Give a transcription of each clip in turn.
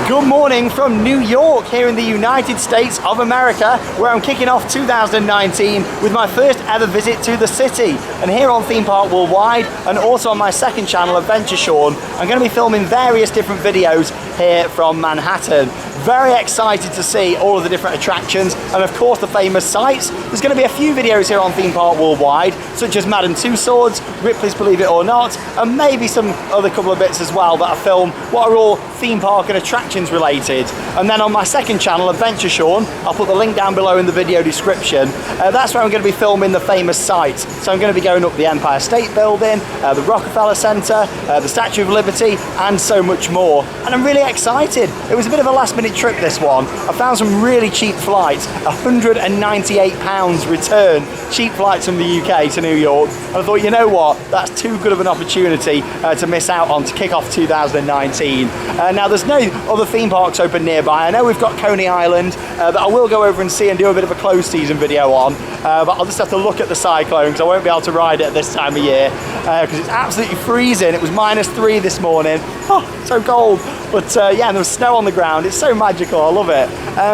Good morning from New York, here in the United States of America, where I'm kicking off 2019 with my first ever visit to the city. And here on Theme Park Worldwide, and also on my second channel, Adventure Sean, I'm going to be filming various different videos here from Manhattan. Very excited to see all of the different attractions and of course the famous sights. There's going to be a few videos here on Theme Park Worldwide, such as Madame Tussauds, Ripley's Believe It or Not, and maybe some other couple of bits as well that I film what are all theme park and attractions related. And then on my second channel, Adventure Sean, I'll put the link down below in the video description. That's where I'm going to be filming the famous sights. So I'm going to be going up the Empire State Building, the Rockefeller Center, the Statue of Liberty, and so much more. And I'm really excited. It was a bit of a last minute trip, this one. I found some really cheap flights, £198 return, cheap flights from the UK to New York. And I thought, you know what, that's too good of an opportunity to miss out on to kick off 2019. Now there's no other theme parks open nearby. I know we've got Coney Island that I will go over and see and do a bit of a closed season video on, but I'll just have to look at the cyclone because I won't be able to ride it at this time of year because it's absolutely freezing. It was -3 this morning. Oh, so cold. But yeah, and there was snow on the ground. It's so magical, I love it.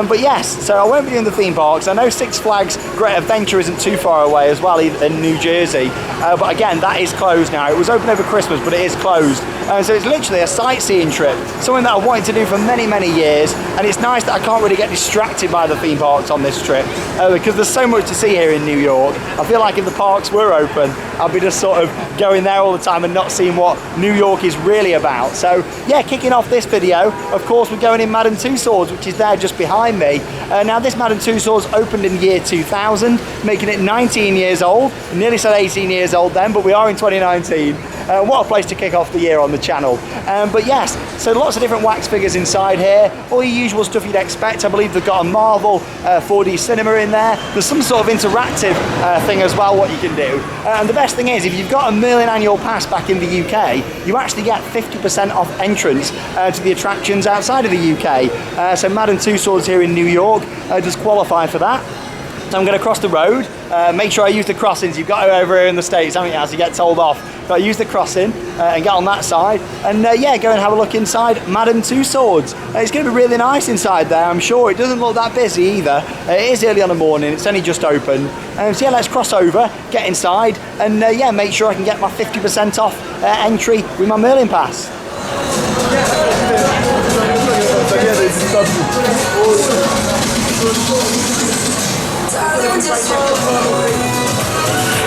But yes, so I won't be doing the theme parks. I know Six Flags Great Adventure isn't too far away as well in New Jersey. But again, that is closed now. It was open over Christmas, but it is closed. So it's literally a sightseeing trip, something that I've wanted to do for many, many years. And it's nice that I can't really get distracted by the theme parks on this trip because there's so much to see here in New York. I feel like if the parks were open, I'd be just sort of going there all the time and not seeing what New York is really about. So yeah, kicking off this video, of course, we're going in Madame Tussauds, which is there just behind me. Now this Madame Tussauds opened in the year 2000, making it 19 years old. I nearly said 18 years old then, but we are in 2019. What a place to kick off the year on the channel. But yes, so lots of different wax figures inside here, all your usual stuff you'd expect. I believe they've got a Marvel 4D cinema in there. There's some sort of interactive thing as well, what you can do. And the best thing is, if you've got a Merlin annual pass back in the UK, you actually get 50% off entrance to the attractions outside of the UK. So Madame Tussauds here in New York does qualify for that. So I'm going to cross the road, make sure I use the crossings. You've got it over here in the States, haven't you, as you get told off. Got to use the crossing and get on that side. And yeah, go and have a look inside Madame Tussauds. It's going to be really nice inside there, I'm sure. It doesn't look that busy either. It is early on the morning, it's only just opened. So yeah, let's cross over, get inside, and yeah, make sure I can get my 50% off entry with my Merlin pass.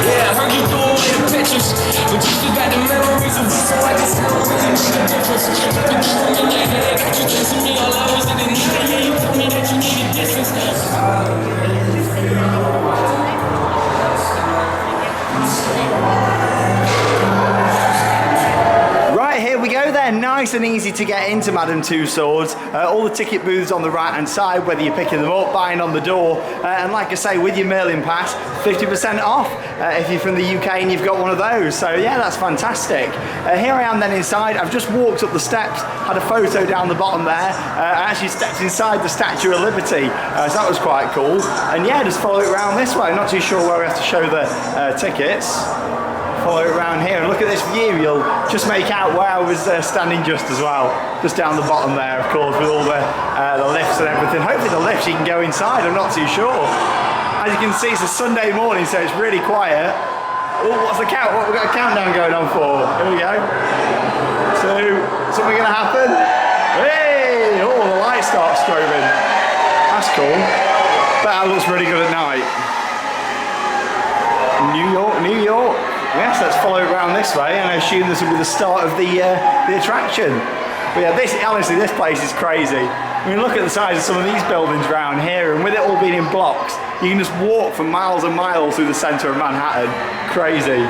Yeah, I heard you do all the pictures, but you still got the memories of us, so I just don't really make a difference. But you told me that I got you chasing me all hours of the night. Yeah, you told me that you needed distance. Right, here we go then. Nice and easy to get into Madame Tussauds. All the ticket booths on the right hand side, whether you're picking them up, buying on the door. And like I say, with your Merlin pass, 50% off if you're from the UK and you've got one of those. So yeah, that's fantastic. Here I am then inside. I've just walked up the steps, had a photo down the bottom there. I actually stepped inside the Statue of Liberty, so that was quite cool. And yeah, just follow it around this way. I'm not too sure where we have to show the tickets. Follow it around here and look at this view. You'll just make out where I was standing just as well. Just down the bottom there, of course, with all the lifts and everything. Hopefully the lifts you can go inside, I'm not too sure. As you can see, it's a Sunday morning, so it's really quiet. Oh, what's the count? What we've got a countdown going on for? Here we go. So, something gonna happen? Hey! Oh, the lights start strobing. That's cool. That looks really good at night. New York, New York. Yes, let's follow it around this way, and I assume this will be the start of the attraction. But yeah, honestly, this place is crazy. I mean, look at the size of some of these buildings around here, and with it all being in blocks, you can just walk for miles and miles through the centre of Manhattan. Crazy.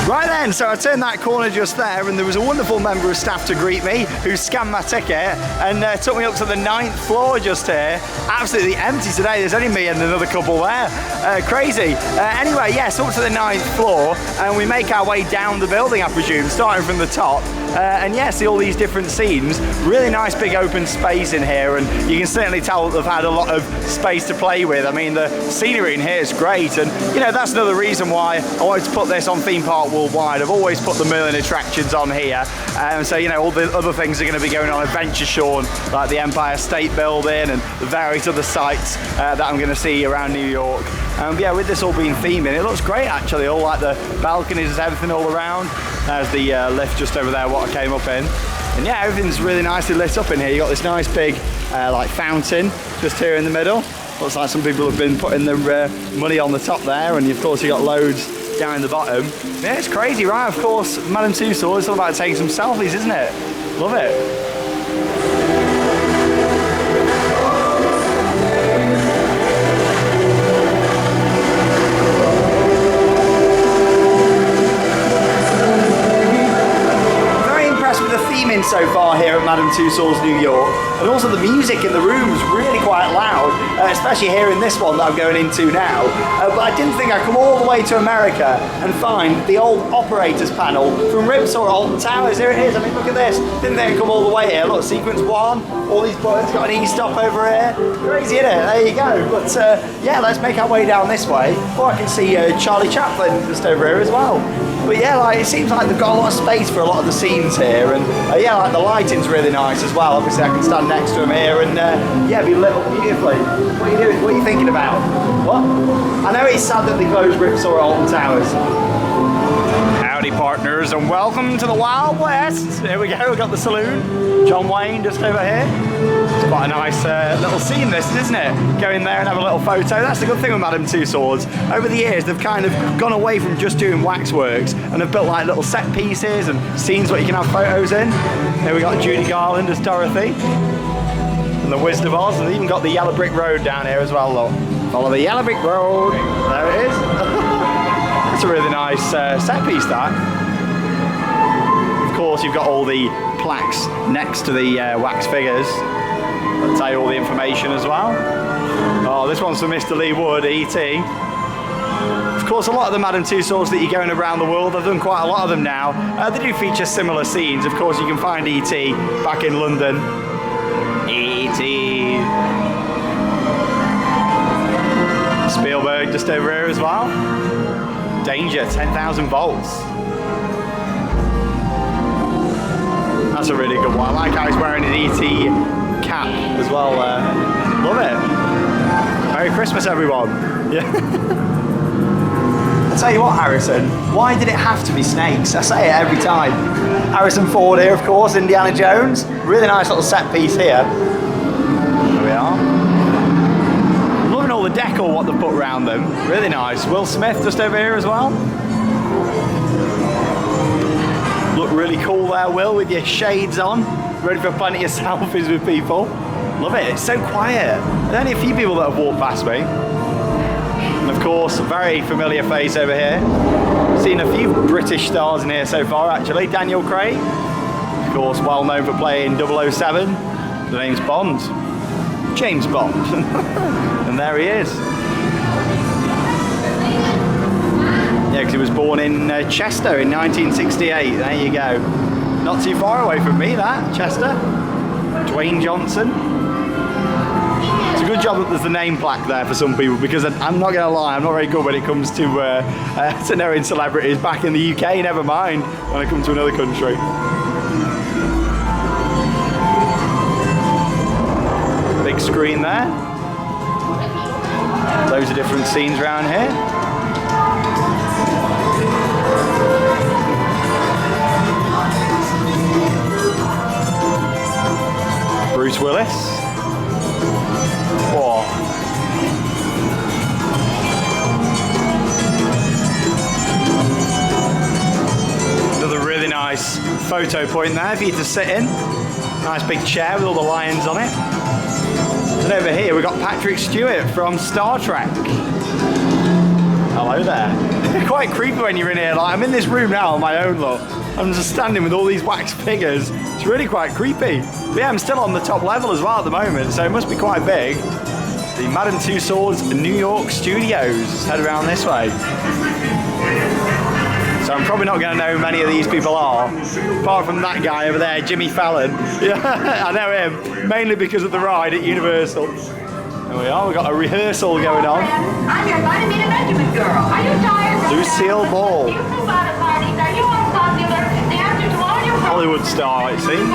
Right then, so I turned that corner just there and there was a wonderful member of staff to greet me who scanned my ticket and took me up to the 9th floor just here. Absolutely empty today, there's only me and another couple there. Crazy. Anyway, yes, up to the 9th floor and we make our way down the building, I presume, starting from the top. and yeah, see all these different scenes. Really nice big open space in here, and you can certainly tell that they've had a lot of space to play with. I mean, the scenery in here is great, and you know, that's another reason why I wanted to put this on Theme Park Worldwide. I've always put the Merlin attractions on here, so you know, all the other things are going to be going on Adventure Shawn, like the Empire State Building and the various other sites that I'm going to see around New York. Yeah, with this all being theming, it looks great actually. All like the balconies, everything all around. There's the lift just over there, what I came up in. And yeah, everything's really nicely lit up in here. You've got this nice big like fountain just here in the middle. Looks like some people have been putting their money on the top there, and of course you've got loads down in the bottom. Yeah, it's crazy, right? Of course, Madame Tussauds, it's all about taking some selfies, isn't it? Love it. So far here at Madame Tussauds New York, and also the music in the room is really quite loud, especially here in this one that I'm going into now. But I didn't think I'd come all the way to America and find the old operators panel from Ripsaw at Alton Towers. Here it is. I mean, look at this. Didn't think I'd come all the way here. Look, sequence 1, all these buttons, got an E-stop over here. Crazy, isn't it? There you go. But yeah, let's make our way down this way. Or I can see Charlie Chaplin just over here as well. But yeah, like, it seems like they've got a lot of space for a lot of the scenes here, and yeah, like the lighting's really nice as well. Obviously I can stand next to him here and yeah, be lit up beautifully. What are you doing? What are you thinking about? What? I know it's sad that they closed Ripsaw at Alton Towers. Howdy partners, and welcome to the Wild West. Here we go, we've got the saloon. John Wayne just over here. It's quite a nice little scene this, isn't it? Go in there and have a little photo. That's the good thing with Madame Tussauds. Over the years they've kind of gone away from just doing waxworks, and they've built like little set pieces and scenes where you can have photos in. Here we got Judy Garland as Dorothy. And the Wizard of Oz, and they've even got the yellow brick road down here as well, look. Follow the yellow brick road. There it is. That's a really nice set piece, that. Of course, you've got all the plaques next to the wax figures that tell you all the information as well. Oh, this one's for Mr. Lee Wood, E.T. Of course, a lot of the Madame Tussauds that you're going around the world, I've done quite a lot of them now. They do feature similar scenes. Of course, you can find E.T. back in London. E.T. Spielberg just over here as well. Danger, 10,000 volts. That's a really good one. I like how he's wearing an E.T. cap as well. Love it. Merry Christmas, everyone. Yeah. I tell you what, Harrison, why did it have to be snakes? I say it every time. Harrison Ford here, of course, Indiana Jones. Really nice little set piece here. There we are. Loving all the decor, what they've put around them. Really nice. Will Smith just over here as well. Look really cool there, Will, with your shades on. Ready for plenty of selfies with people. Love it. It's so quiet. There's only a few people that have walked past me. And of course, a very familiar face over here. Seen a few British stars in here so far, actually. Daniel Craig, of course, well known for playing 007. The name's Bond. James Bond. And there he is. Yeah, because he was born in Chester in 1968. There you go. Not too far away from me, that, Chester. Dwayne Johnson. It's a good job that there's the name plaque there for some people, because I'm not going to lie, I'm not very good when it comes to knowing celebrities back in the UK, never mind when I come to another country. Big screen there. Loads of different scenes around here. Bruce Willis. Whoa. Another really nice photo point there for you to sit in. Nice big chair with all the lions on it. And over here we've got Patrick Stewart from Star Trek. Hello there. Quite creepy when you're in here. Like, I'm in this room now on my own, look. I'm just standing with all these wax figures. It's really quite creepy. But yeah, I'm still on the top level as well at the moment, so it must be quite big. The Madame Tussauds New York studios. Let's head around this way. So so I'm probably not going to know who many of these people are, apart from that guy over there, Jimmy Fallon. Yeah, I know him, mainly because of the ride at Universal. There we are, we've got a rehearsal going on. I'm your vitamin Benjamin girl. Are you tired? Lucille Ball. You move out of parties. Are you unpopular? The answer to all your Hollywood star, it seems.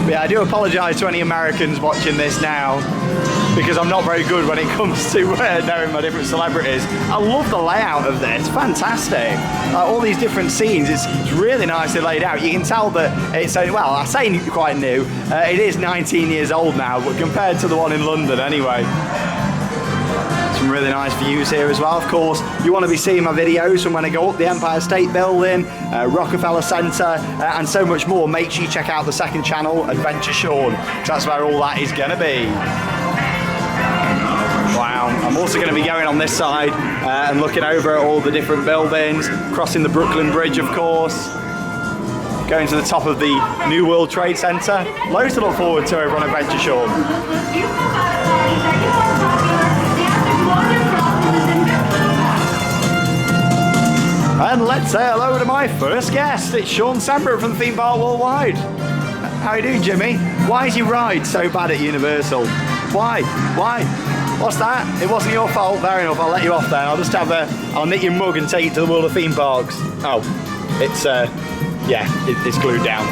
But yeah, I do apologise to any Americans watching this now, because I'm not very good when it comes to knowing my different celebrities. I love the layout of this, fantastic. All these different scenes, it's really nicely laid out. You can tell that it's, well, I say quite new, it is 19 years old now, but compared to the one in London anyway. Some really nice views here as well. Of course, you want to be seeing my videos from when I go up the Empire State Building, Rockefeller Center, and so much more. Make sure you check out the second channel, Adventure Sean, because that's where all that is going to be. Wow, I'm also going to be going on this side and looking over at all the different buildings, crossing the Brooklyn Bridge, of course, going to the top of the New World Trade Center. Loads to look forward to over on Adventure Sean. And let's say hello to my first guest. It's Sean Sambrook from Theme Park Worldwide. How you doing, Jimmy? Why is your ride so bad at Universal? Why? Why? What's that? It wasn't your fault. Fair enough, I'll let you off then. I'll just have I'll knit your mug and take it to the world of theme parks. Oh, it's, yeah, it's glued down.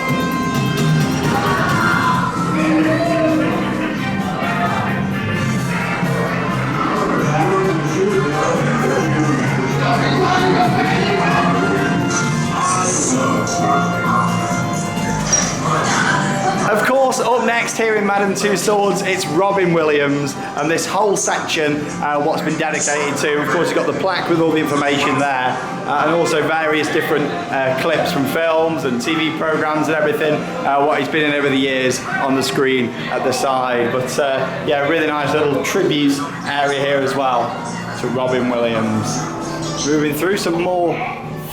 Of course, up next here in Madame Tussauds, it's Robin Williams, and this whole section, what's been dedicated to. Of course, you've got the plaque with all the information there, and also various different clips from films and TV programs and everything, what he's been in over the years on the screen at the side. But yeah, really nice little tribute area here as well to Robin Williams. Moving through some more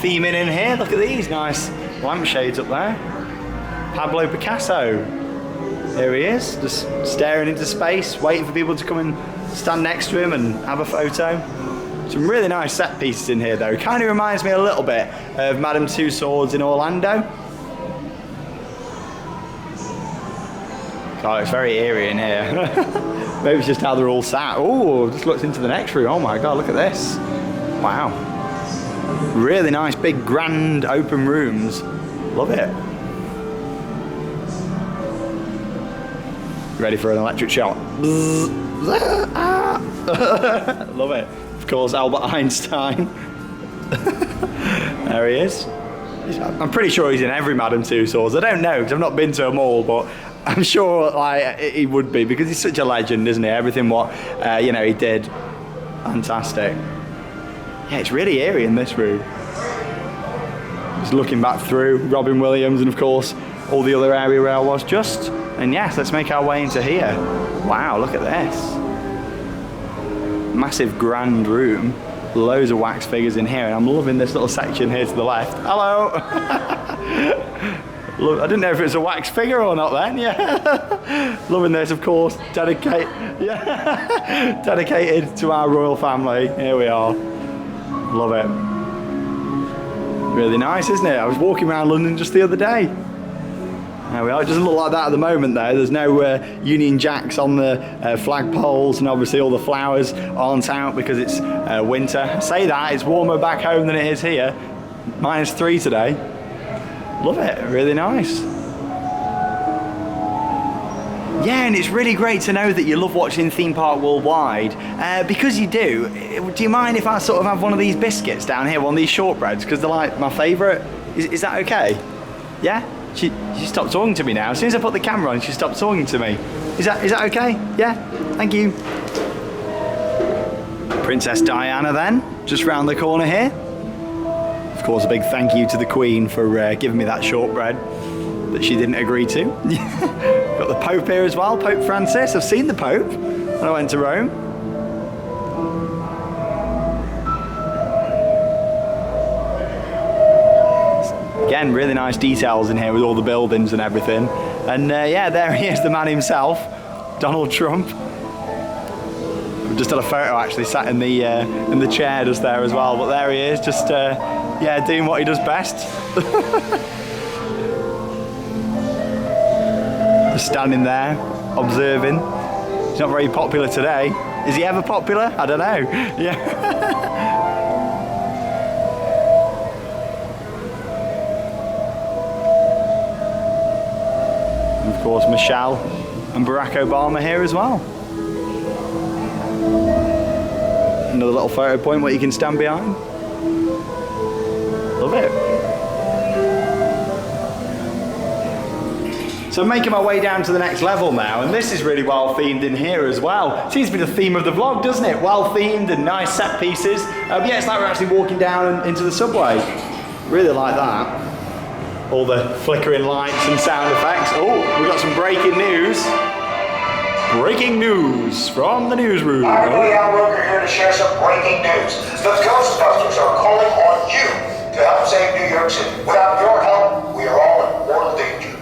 theming in here. Look at these nice lampshades up there. Pablo Picasso. Here he is, just staring into space, waiting for people to come and stand next to him and have a photo. Some really nice set pieces in here though. Kind of reminds me a little bit of Madame Tussauds in Orlando. God, it's very eerie in here. Maybe it's just how they're all sat. Oh, just looked into the next room. Oh my God, look at this. Wow. Really nice, big, grand, open rooms. Love it. Ready for an electric shock? Love it. Of course, Albert Einstein. There he is. I'm pretty sure he's in every Madame Tussauds. I don't know because I've not been to them all, but I'm sure like he would be because he's such a legend, isn't he? Everything what you know he did, fantastic. Yeah, it's really eerie in this room. Just looking back through Robin Williams and of course all the other area where I was just. And yes, let's make our way into here. Wow, look at this. Massive grand room. Loads of wax figures in here, and I'm loving this little section here to the left. Hello! Look, I didn't know if it was a wax figure or not then, yeah. Loving this, of course, dedicated to our royal family. Here we are. Love it. Really nice, isn't it? I was walking around London just the other day. There we are. It doesn't look like that at the moment though. There's no Union Jacks on the flagpoles, and obviously all the flowers aren't out because it's winter. I say that, it's warmer back home than it is here. -3 today. Love it, really nice. Yeah, and it's really great to know that you love watching Theme Park Worldwide. Because you do you mind if I sort of have one of these biscuits down here, one of these shortbreads, because they're like my favourite? Is that okay? Yeah? She stopped talking to me now. As soon as I put the camera on, she stopped talking to me. Is that okay? Yeah? Thank you. Princess Diana then, just round the corner here. Of course, a big thank you to the Queen for giving me that shortbread that she didn't agree to. Got the Pope here as well, Pope Francis. I've seen the Pope when I went to Rome. Again, really nice details in here with all the buildings and everything. And yeah, there he is, the man himself, Donald Trump. I've just done a photo actually, sat in the chair just there as well. But there he is, just yeah, doing what he does best. Just standing there, observing. He's not very popular today. Is he ever popular? I don't know. Yeah. And of course, Michelle and Barack Obama here as well. Another little photo point what you can stand behind. Love it. So I'm making my way down to the next level now, and this is really well themed in here as well. Seems to be the theme of the vlog, doesn't it? Well themed and nice set pieces. But yeah, it's like we're actually walking down into the subway. Really like that. All the flickering lights and sound effects. Oh, we've got some breaking news. Breaking news from the newsroom. Hi, William Roker here to share some breaking news. The Ghostbusters are calling on you to help save New York City. Without your help, we are all in mortal danger.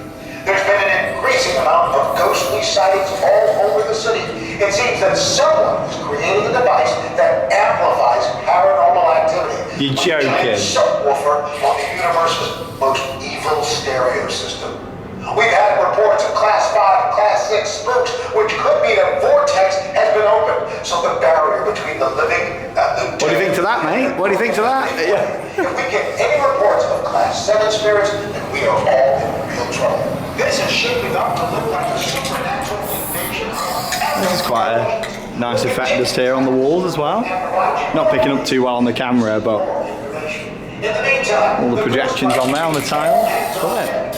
There's been an increasing amount of ghostly sightings all over the city. It seems that someone is creating a device that amplifies paranormal activity. You're joking. A subwoofer on the universe's most evil stereo system. We've had reports of Class 5 and Class 6 spooks, which could mean a vortex has been opened. So the barrier between the living and the dead. What do you think to that, mate? What do you think to that? Yeah. If we get any reports of Class 7 spirits, then we are all in real trouble. This is shaping up to look like a supernatural invasion. This is quite a nice effect just here on the walls as well. Not picking up too well on the camera, but all the projections on there on the tiles. Love it.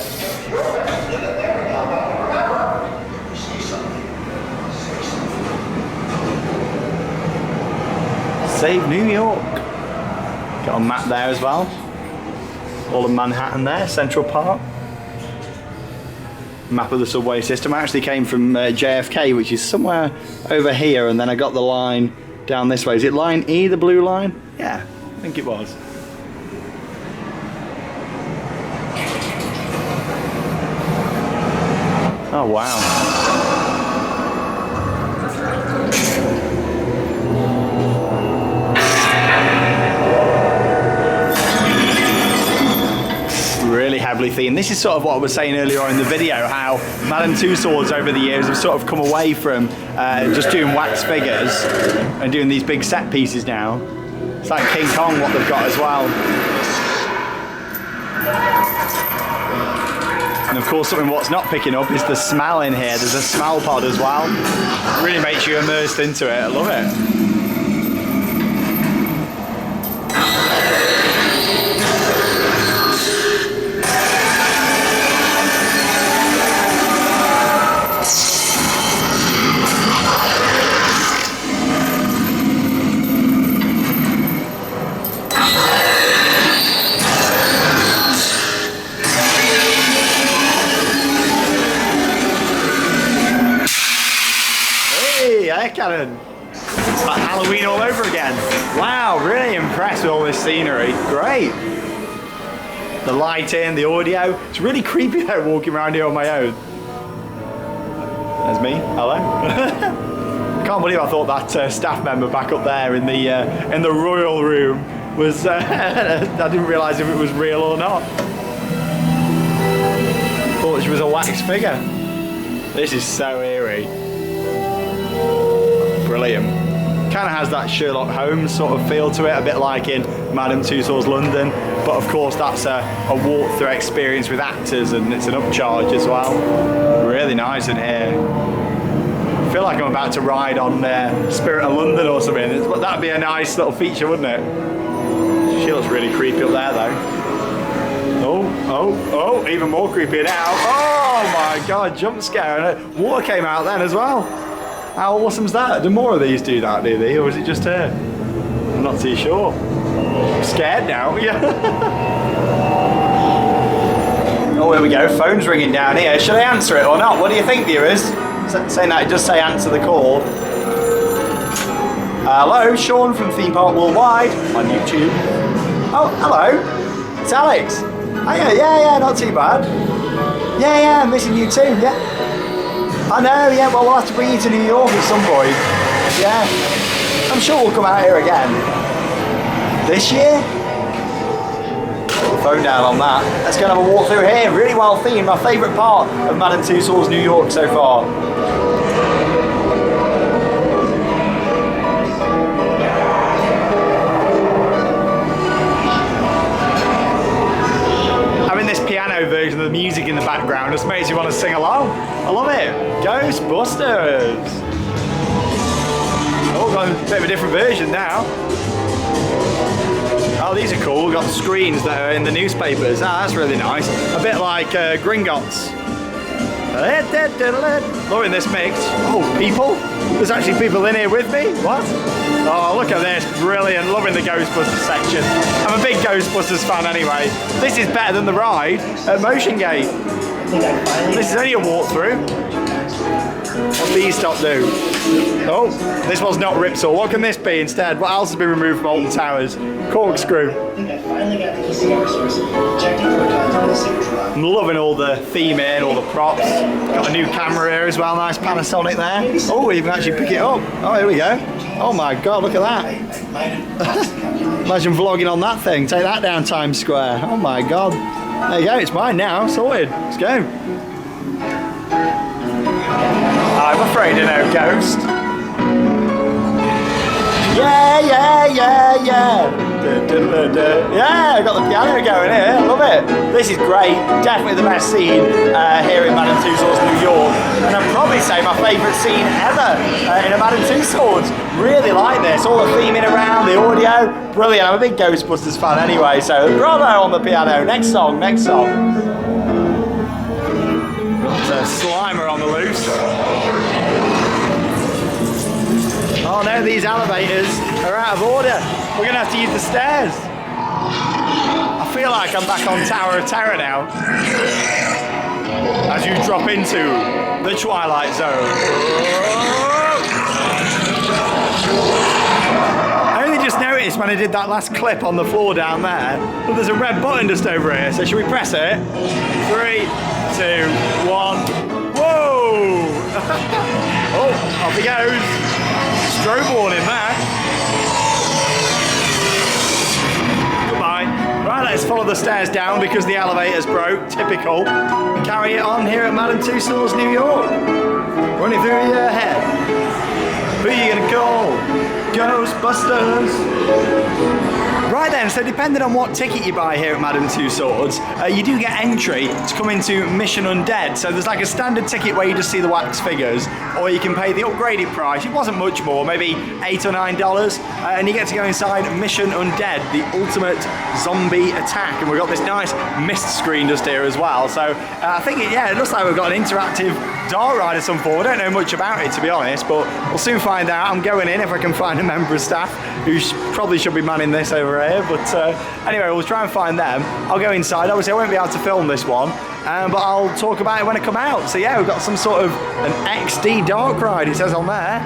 Save New York. Got a map there as well. All of Manhattan there, Central Park. Map of the subway system. I actually came from JFK, which is somewhere over here, and then I got the line down this way. Is it line E, the blue line? Yeah, I think it was. Oh wow. Really heavily themed. This is sort of what I was saying earlier on in the video, how Madame Tussauds over the years have sort of come away from just doing wax figures and doing these big set pieces now. It's like King Kong what they've got as well. And of course something what's not picking up is the smell in here. There's a smell pod as well. It really makes you immersed into it. I love it. Cannon. It's like Halloween all over again. Wow, really impressed with all this scenery. Great. The lighting, the audio. It's really creepy though walking around here on my own. There's me. Hello. I can't believe I thought that staff member back up there in the royal room was. I didn't realise if it was real or not. Thought she was a wax figure. This is so eerie. Brilliant. Kind of has that Sherlock Holmes sort of feel to it, a bit like in Madame Tussauds London, but of course that's a walk-through experience with actors and it's an upcharge as well. Really nice in here. I feel like I'm about to ride on Spirit of London or something. That'd be a nice little feature, wouldn't it? She looks really creepy up there though. Oh, even more creepy now. Oh my god, jump scare, and water came out then as well. How awesome's that? Do more of these do that, do they? Or is it just her? I'm not too sure. I'm scared now, yeah. Oh, here we go. Phone's ringing down here. Should I answer it or not? What do you think, viewers? Saying that, just say answer the call. Hello, Sean from Theme Park Worldwide on YouTube. Oh, hello. It's Alex. Oh, yeah, not too bad. Yeah, I'm missing you too, yeah. I know, yeah, well, we'll have to bring you to New York at some point. nice, yeah. I'm sure we'll come out here again. This year? Put the phone down on that. Let's go and have a walk through here. Really well themed. My favourite part of Madame Tussauds New York so far. Piano version of the music in the background just makes you want to sing along. I love it. Ghostbusters. Oh, got a bit of a different version now. Oh, these are cool. We've got screens that are in the newspapers. Ah, that's really nice. A bit like Gringotts. Loving this mix. Oh, people? There's actually people in here with me? What? Oh, look at this. Brilliant. Loving the Ghostbusters section. I'm a big Ghostbusters fan anyway. This is better than the ride at Motion Gate. This is only a walkthrough. What do these stop do? Oh, this one's not Ripsaw. What can this be instead? What else has been removed from Alton Towers? Corkscrew. I'm loving all the theme here and all the props. Got a new camera here as well, nice Panasonic there. Oh, you can actually pick it up. Oh, here we go. Oh my God, look at that. Imagine vlogging on that thing. Take that down Times Square. Oh my God. There you go, it's mine now, sorted. Let's go. I'm afraid of no ghost. Yeah, yeah, yeah, yeah. Yeah, I got the piano going here. I love it. This is great. Definitely the best scene here in Madame Tussauds New York. And I'd probably say my favourite scene ever in a Madame Tussauds. Really like this. All the theming around, the audio. Brilliant. I'm a big Ghostbusters fan anyway. So bravo on the piano. Next song, next song. Got a Slimer on the loose. Oh no, these elevators are out of order. We're gonna have to use the stairs. I feel like I'm back on Tower of Terror now. As you drop into the Twilight Zone. I only just noticed when I did that last clip on the floor down there that there's a red button just over here. So should we press it? 3, 2, 1. Whoa! Oh, off he goes. Strobe warning there. Goodbye. Right, let's follow the stairs down because the elevator's broke. Typical. And carry it on here at Madame Tussauds New York. Running through your head. Who are you gonna call? Ghostbusters. Right then, so depending on what ticket you buy here at Madame Tussauds, you do get entry to come into Mission Undead. So there's like a standard ticket where you just see the wax figures, or you can pay the upgraded price. It wasn't much more, maybe $8 or $9, and you get to go inside Mission Undead, the ultimate zombie attack. And we've got this nice mist screen just here as well. So I think, it looks like we've got an interactive dart ride of some form. I don't know much about it, to be honest, but we'll soon find out. I'm going in if I can find a member of staff who probably should be manning this over here, but anyway, we'll try and find them. I'll go inside. Obviously I won't be able to film this one, but I'll talk about it when I come out. So yeah, we've got some sort of an XD dark ride, it says on there.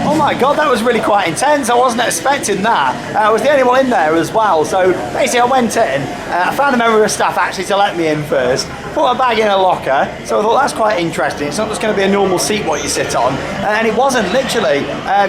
Oh my God, that was really quite intense. I wasn't expecting that. I was the only one in there as well. So basically I went in, I found a member of staff actually to let me in first, put my bag in a locker. So I thought that's quite interesting. It's not just going to be a normal seat what you sit on. And it wasn't, literally.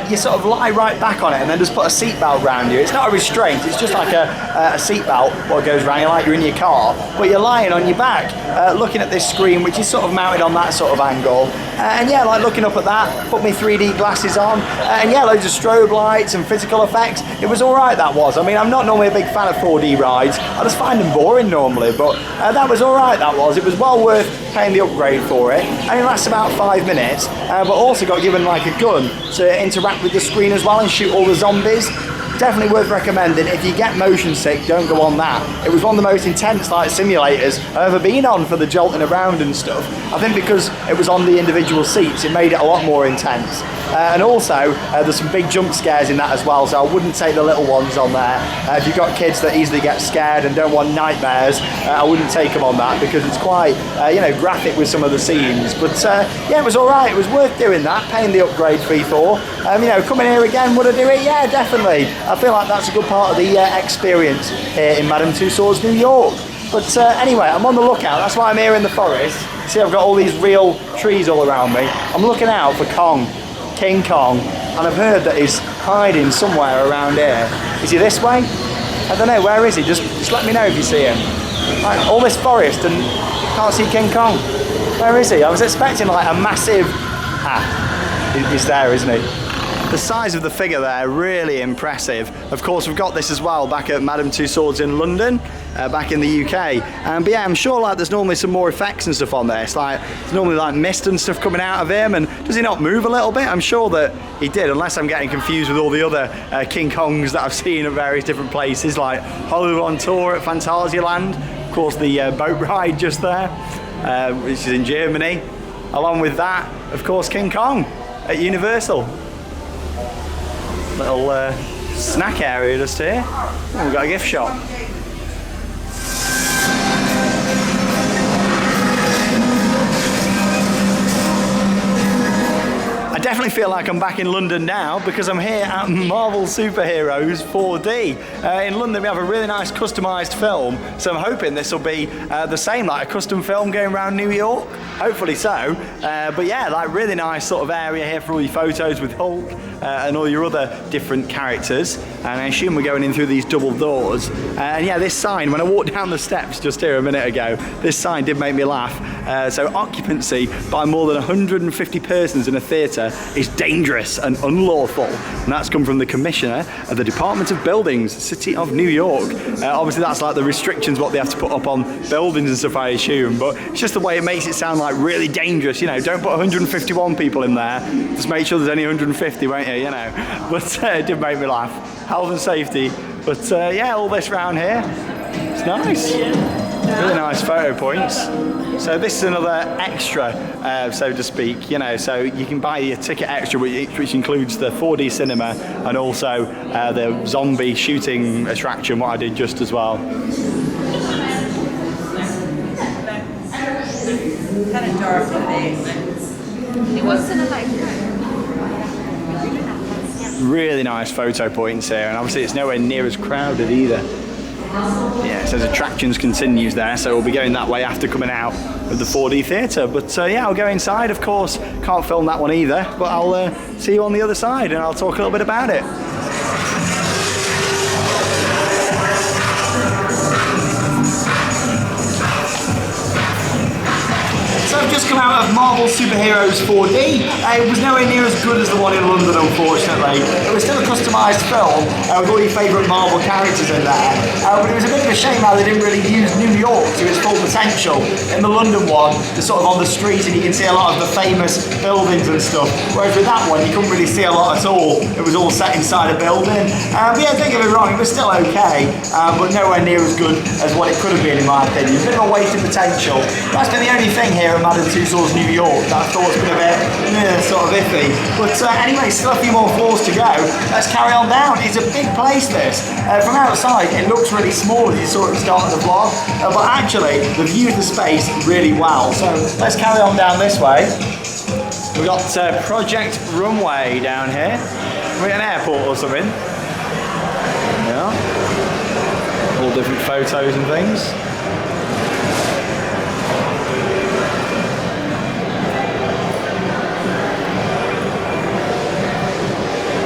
You sort of lie right back on it and then just put a seat belt around you. It's not a restraint, it's just like a seat belt what goes around you like you're in your car. But you're lying on your back, looking at this screen, which is sort of mounted on that sort of angle. And yeah, like looking up at that, put my 3D glasses on. And yeah, loads of strobe lights and physical effects. It was alright, that was. I mean, I'm not normally a big fan of 4D rides. I just find them boring normally, but that was alright, that was. It was well worth paying the upgrade for it. And it lasts about 5 minutes, but also got given like a gun to interact with the screen as well and shoot all the zombies. Definitely worth recommending. If you get motion sick, don't go on that. It was one of the most intense like simulators I've ever been on for the jolting around and stuff. I think because it was on the individual seats. It made it a lot more intense. And also, there's some big jump scares in that as well, so I wouldn't take the little ones on there. If you've got kids that easily get scared and don't want nightmares, I wouldn't take them on that because it's quite, graphic with some of the scenes. But yeah, it was all right. It was worth doing that, paying the upgrade fee for. Coming here again, would I do it? Yeah, definitely. I feel like that's a good part of the experience here in Madame Tussauds New York. But anyway, I'm on the lookout. That's why I'm here in the forest. See, I've got all these real trees all around me. I'm looking out for King Kong, and I've heard that he's hiding somewhere around here. Is he this way? I don't know. Where is he? Just let me know if you see him. Like, all this forest and can't see King Kong. Where is he? I was expecting like a massive... he's there, isn't he? The size of the figure there, really impressive. Of course, we've got this as well back at Madame Tussauds in London, back in the UK. But yeah, I'm sure like there's normally some more effects and stuff on this. Like, there's normally like mist and stuff coming out of him. And does he not move a little bit? I'm sure that he did, unless I'm getting confused with all the other King Kongs that I've seen at various different places, like Hollywood on Tour at Phantasialand. Of course, the boat ride just there, which is in Germany. Along with that, of course, King Kong at Universal. Little snack area just here. Oh, we've got a gift shop. I definitely feel like I'm back in London now because I'm here at Marvel Superheroes 4D. In London we have a really nice customised film, so I'm hoping this will be the same, like a custom film going around New York. Hopefully so. But yeah, like really nice sort of area here for all your photos with Hulk and all your other different characters. And I assume we're going in through these double doors. And yeah, this sign, when I walked down the steps just here a minute ago, this sign did make me laugh. So occupancy by more than 150 persons in a theatre is dangerous and unlawful. And that's come from the Commissioner of the Department of Buildings, City of New York. Obviously that's like the restrictions, what they have to put up on buildings and stuff, I assume. But it's just the way it makes it sound like really dangerous. Don't put 151 people in there. Just make sure there's only 150, won't you? But it did make me laugh. Health and safety. But yeah, all this round here, it's nice. Really nice photo points. So this is another extra, so to speak, so you can buy your ticket extra, which includes the 4D cinema and also the zombie shooting attraction, what I did just as well. Kind of dark face. It wasn't a light. Really nice photo points here, and obviously it's nowhere near as crowded either. Yeah, it says attractions continues there, so we'll be going that way after coming out of the 4D theatre. But yeah, I'll go inside, of course. Can't film that one either, but I'll see you on the other side and I'll talk a little bit about it. So I've just come out of Marvel Superheroes 4D. It was nowhere near as good as the one in London, unfortunately. It was still a customised film with all your favourite Marvel characters in there. But it was a bit of a shame how they didn't really use New York to its full potential. In the London one, they're sort of on the streets and you can see a lot of the famous buildings and stuff. Whereas with that one, you couldn't really see a lot at all. It was all set inside a building. But yeah, don't get me wrong, it was still okay, but nowhere near as good as what it could have been in my opinion. A bit of a wasted potential. That's been the only thing here at Madame Tussauds New York that I thought was been a bit sort of iffy. But anyway, still a few more floors to go. Let's carry on down. It's a big place, this. From outside, it looks really small as you saw at the start of the vlog, but actually, they've used the space really well. So let's carry on down this way. We've got Project Runway down here. We're at an airport or something. Yeah. All different photos and things.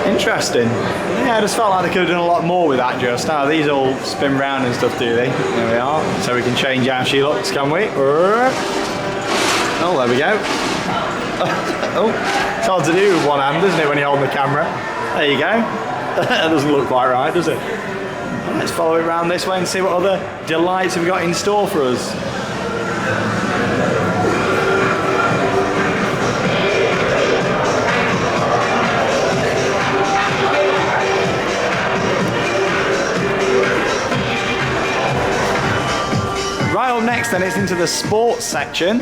Interesting. Yeah, I just felt like they could have done a lot more with that just. Now these all spin round and stuff, do they? There we are. So we can change how she looks, can we? Oh, there we go. Oh, it's hard to do with one hand, isn't it, when you're holding the camera? There you go. That doesn't look quite right, does it? Let's follow it around this way and see what other delights we've got in store for us. Right up next then, it's into the sports section.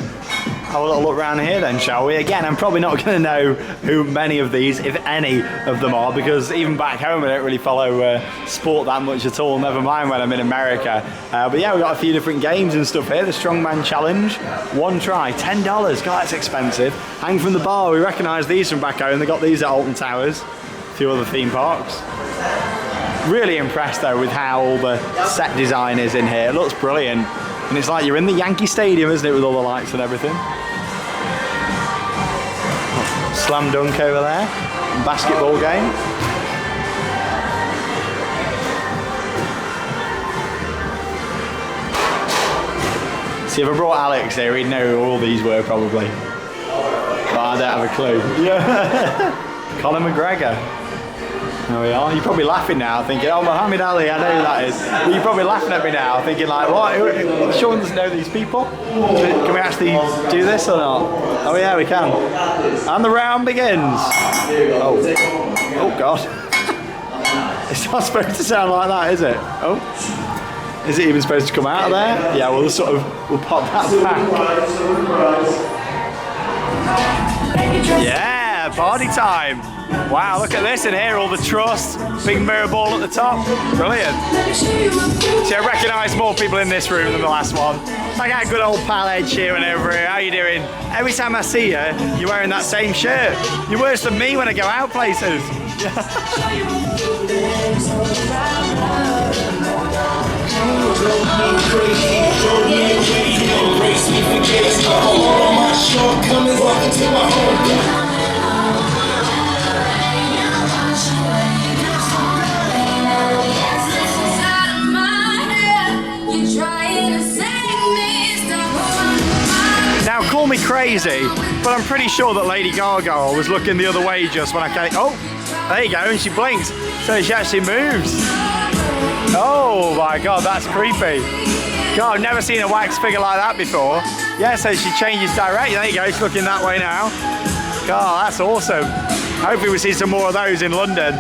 have a little look around here then, shall we? Again, I'm probably not going to know who many of these, if any of them are, because even back home I don't really follow sport that much at all, never mind when I'm in America. But yeah, we've got a few different games and stuff here. The Strongman Challenge, one try, $10. God, that's expensive. Hang from the bar, we recognise these from back home. They got these at Alton Towers, a few other theme parks. Really impressed though with how all the set design is in here. It looks brilliant. And it's like you're in the Yankee Stadium, isn't it, with all the lights and everything. Slam dunk over there. Basketball game. See, if I brought Alex here, he'd know who all these were probably. But I don't have a clue. Yeah. Conor McGregor. There we are. You're probably laughing now, thinking, oh, Muhammad Ali, I know who that is. But you're probably laughing at me now, thinking like, what? Sean doesn't know these people? Can we actually do this or not? Oh yeah, we can. And the round begins. Oh, oh God. It's not supposed to sound like that, is it? Oh. Is it even supposed to come out of there? Yeah, we'll just sort of, we'll pop that back. Yeah, party time. Wow, look at this in here, all the truss, big mirror ball at the top, brilliant. See, I recognise more people in this room than the last one. I got good old pal Ed Sheeran over here, how you doing? Every time I see you, you're wearing that same shirt. You're worse than me when I go out places. Now, call me crazy, but I'm pretty sure that Lady Gaga was looking the other way just when I came. Oh, there you go, and she blinks, so she actually moves. Oh my God, that's creepy. God, I've never seen a wax figure like that before. Yeah, so she changes direction. There you go, she's looking that way now. God, that's awesome. Hopefully we see some more of those in London.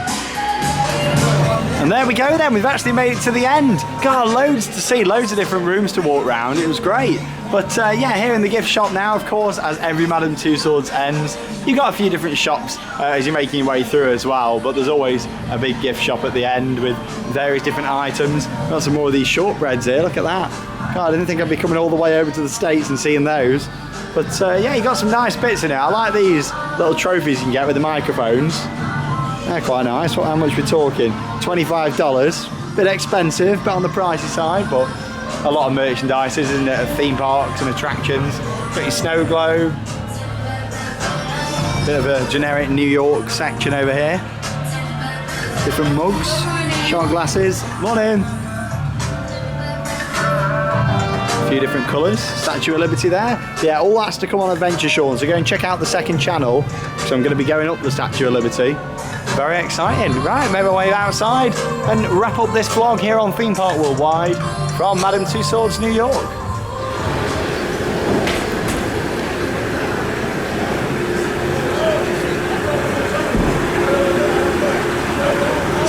And there we go then, we've actually made it to the end. God, loads to see, loads of different rooms to walk around. It was great. But yeah, here in the gift shop now, of course, as every Madame Tussauds ends, you've got a few different shops as you're making your way through as well, but there's always a big gift shop at the end with various different items. Got some more of these shortbreads here, look at that. God, I didn't think I'd be coming all the way over to the States and seeing those. But yeah, you got some nice bits in it. I like these little trophies you can get with the microphones. They're quite nice. How much we're talking? $25. Bit expensive, bit on the pricey side, but a lot of merchandise, isn't it, of theme parks and attractions. Got your snow globe. Bit of a generic New York section over here. Different mugs, shot glasses. Morning. A few different colours. Statue of Liberty there. Yeah, all that's to come on Adventure Sean. So go and check out the second channel. So I'm going to be going up the Statue of Liberty. Very exciting. Right, make my way outside and wrap up this vlog here on Theme Park Worldwide from Madame Tussauds New York.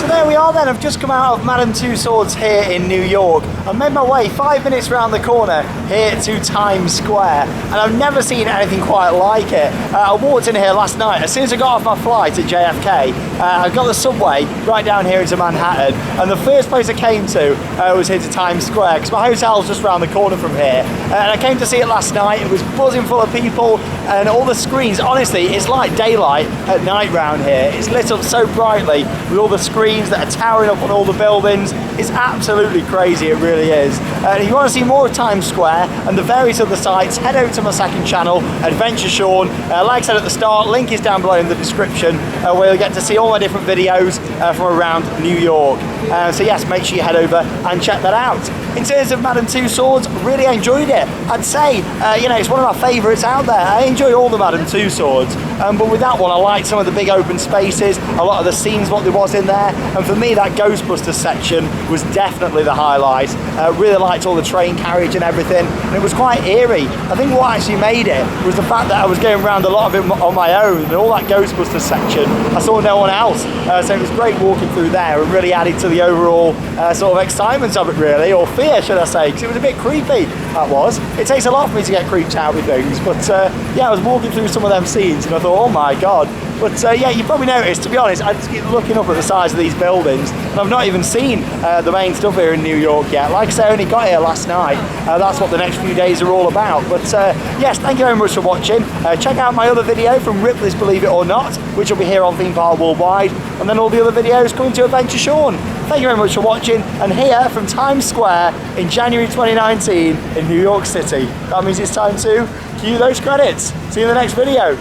There we are then, I've just come out of Madame Tussauds here in New York. I've made my way 5 minutes around the corner here to Times Square, and I've never seen anything quite like it. I walked in here last night. As soon as I got off my flight at JFK, I got the subway right down here into Manhattan, and the first place I came to was here to Times Square, because my hotel's just around the corner from here. And I came to see it last night. It was buzzing full of people, and all the screens, honestly, it's like daylight at night round here. It's lit up so brightly with all the screens that are towering up on all the buildings. It's absolutely crazy, it really is. And if you want to see more of Times Square and the various other sites, head over to my second channel, Adventure Sean. Like I said at the start, link is down below in the description, where you'll get to see all my different videos from around New York. So yes, make sure you head over and check that out. In terms of Madame Tussauds, really enjoyed it. I'd say, you know, it's one of my favourites out there. I enjoyed all the Madame Tussauds, but with that one I liked some of the big open spaces, a lot of the scenes what there was in there, and for me that Ghostbusters section was definitely the highlight. Really liked all the train carriage and everything, and it was quite eerie. I think what actually made it was the fact that I was going around a lot of it on my own, and all that Ghostbusters section I saw no one else, so it was great walking through there and really added to the overall sort of excitement of it really, or fear should I say, because it was a bit creepy, that was. It takes a lot for me to get creeped out with things, but yeah, I was walking through some of them scenes and I thought, oh my god. But yeah, you probably noticed, to be honest, I just keep looking up at the size of these buildings, and I've not even seen the main stuff here in New York yet. Like I say, I only got here last night. That's what the next few days are all about. But yes, thank you very much for watching. Check out my other video from Ripley's Believe It or Not, which will be here on Theme Park Worldwide, and then all the other videos coming to Adventure Sean. Thank you very much for watching, and here from Times Square in January 2019 in New York City. That means it's time to cue those credits. See you in the next video.